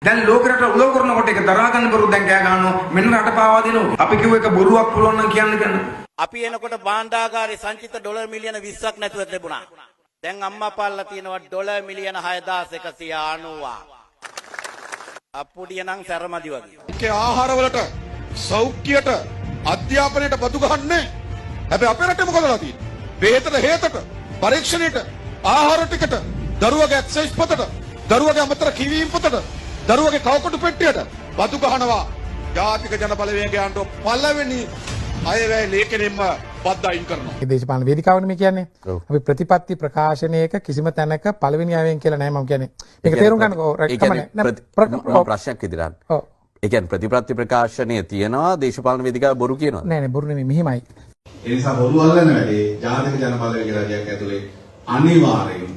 දැන් ලෝකෙට උදව් කරනකොට ඒක දරා ගන්න බරු දැන් කෑ ගන්නවා. මෙන්න රට පාවා දෙනවා. අපි කිව්ව එක බොරුවක් පුළුවන් නම් කියන්න. අපි එනකොට භාණ්ඩාගාරේ සංචිත ඩොලර් මිලියන 20ක් නැතුව තිබුණා. දැන් අම්මා පාල්ලා තියෙනවා ඩොලර් මිලියන 6190. අප්පුඩිය නම් සැරමදි වගේ. ඒකේ ආහාරවලට සෞඛ්‍යයට අධ්‍යාපනයට බදු ගහන්නේ. හැබැයි අපේ රටේ මොකදලා තියෙන්නේ? බෙහෙතට හේතට පරීක්ෂණයට ආහාර ටිකට දරුවගේ ඇක්සස් පොතට දරුවගේ අමතර කිවීම් පොතට දරුවගේ කවකොටු පෙට්ටියට බදු ගහනවා. ජාතික ජන බලවේගයන්ට පළවෙනි අයවැය ලේඛනෙම්ම බද්ද අයින් කරනවා. මේ දේශපාලන වේදිකාවනේ මේ කියන්නේ. අපි ප්‍රතිපත්ති ප්‍රකාශනයක කිසිම තැනක පළවෙනි අයවෙන් කියලා නෑ මම කියන්නේ. මේක තේරුම් ගන්නකෝ ප්‍රශ්නයක් ඉදිරියට. ඔව්. ඒ කියන්නේ ප්‍රතිපත්ති ප්‍රකාශනයේ තියනවා දේශපාලන වේදිකාව බොරු කියනවා. නෑ නෑ බොරු නෙමෙයි මෙහිමයි. ඒ නිසා බොරු අල්ලන්න වැඩි ජාතික ජන බලවේග රජයක් ඇතුලේ අනිවාර්යයෙන්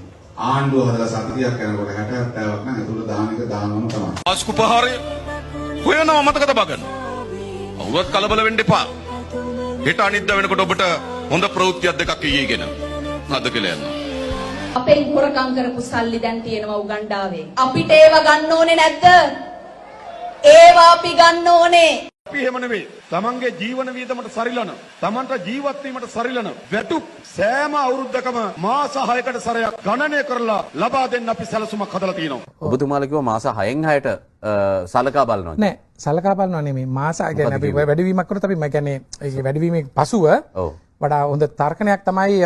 ආණ්ඩුව හදලා සතියක් යනකොට 60 70ක් නම් ඇතුළේ දාන එක දානවම තමයි. ආස්කුපහාරය හොයනවා මතක තබා ගන්න. අවුවත් කලබල වෙන්න එපා. හෙට අනිද්දා වෙනකොට ඔබට හොඳ ප්‍රවෘත්තියක් දෙකක් ඊයේගෙන අද කියලා යනවා. අපෙන් හොරකම් කරපු සල්ලි දැන් තියෙනවා උගණ්ඩාවේ. අපිට ඒව ගන්න ඕනේ නැද්ද? ඒවා අපි ගන්න ඕනේ. අපි එහෙම නෙවෙයි. තමන්ගේ ජීවන වියදමට සරිලන, තමන්ට ජීවත් වීමට සරිලන වැටුප් සෑම අවුරුද්දකම මාස 6කට සැරයක් ගණනය කරලා ලබා දෙන්න අපි සැලසුමක් හදලා තියෙනවා. ඔබතුමාලා කිව්වා මාස 6න් 6ට සලකා බලනවා. නෑ සලකා බලනවා නෙමෙයි මාස කියන්නේ අපි වැඩිවීමක් කරොත් අපි කියන්නේ ඒ වැඩිවීමේ පසුව වඩා හොඳ තර්කණයක් තමයි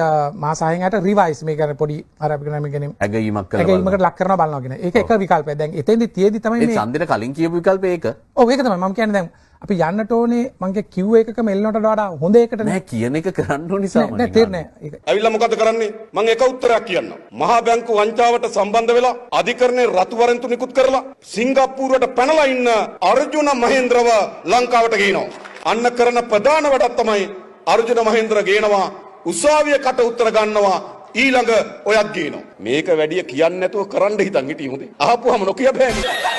මාස 6න් 6ට රිවයිස් මේ කියන්නේ පොඩි අර අපි කියන්නේ ඇගීමක් කරලා ඇගීමකට ලක් කරනවා බලනවා කියන. ඒක එක විකල්පයක්. දැන් එතෙන්දි තියේදි තමයි මේ ඡන්දෙට කලින් කියපු විකල්පය ඒක. ඔව් ඒක තමයි මම කියන්නේ දැන් අපි යන්නට ඕනේ මං කිව්ව එකකම එල්ලනට වඩා හොඳ එකට නෑ කියන එක කරන්න ඕනි සාමාන්‍යයෙන්. නෑ තේරෙන්නේ ඒක. ඇවිල්ලා මොකද කරන්නේ? මම එක උත්තරයක් කියන්නම්. මහා බැංකු වංචාවට සම්බන්ධ වෙලා අධිකරණයේ රතු වරෙන්තු නිකුත් කරලා සිංගප්පූරුවට පැනලා ඉන්න අර්ජුන මහේන්ද්‍රව ලංකාවට ගේනවා. අන්න කරන ප්‍රධාන වැඩක් තමයි අර්ජුන මහේන්ද්‍ර ගේනවා උසාවිය කට උත්තර ගන්නවා ඊළඟ ඔයත් ගේනවා. මේක වැඩි කියන්නේ නැතුව කරන්න හිතන් හිටියේ හොඳේ. අහපුවම නොකිය බෑනේ.